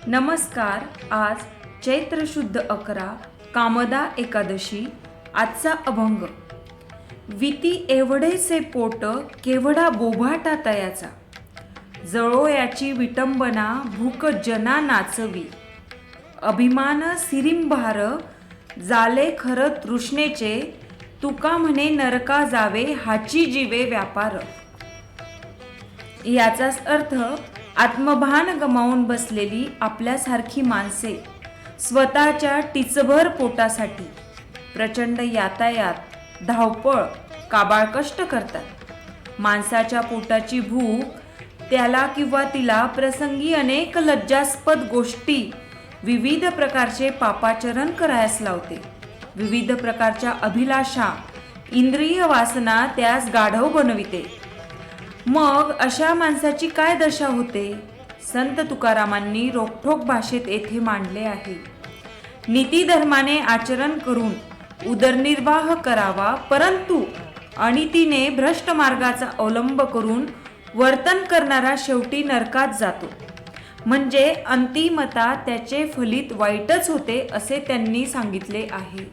नमस्कार. आज चैत्र शुद्ध 11 कामदा एकादशी. आजचा अभंग. विती एवढेसे पोट केवढा बोभाटा तयाचा, जळोयाची विटंबना भूक जना नाचवी. अभिमान सिरिंभार जाले खर तृष्णेचे, तुका म्हणे नरका जावे हाची जीवे व्यापार. याचाच अर्थ आत्मभान गमावून बसलेली आपल्यासारखी माणसे स्वतःच्या टिचभर पोटासाठी प्रचंड यातायात, धावपळ, काबाळ कष्ट करतात. माणसाच्या पोटाची भूक त्याला किंवा तिला प्रसंगी अनेक लज्जास्पद गोष्टी, विविध प्रकारचे पापाचरण करायस लावते. विविध प्रकारच्या अभिलाषा, इंद्रिय वासना त्यास गाढव बनविते. मग अशा माणसाची काय दशा होते? संत तुकारामांनी रोखठोक भाषेत येथे मांडले आहे. नीतिधर्माने आचरण करून उदरनिर्वाह करावा, परंतु अनितीने भ्रष्ट मार्गाचा अवलंब करून वर्तन करणारा शेवटी नरकात जातो. म्हणजे अंतिमता त्याचे फलित वाईटच होते असे त्यांनी सांगितले आहे.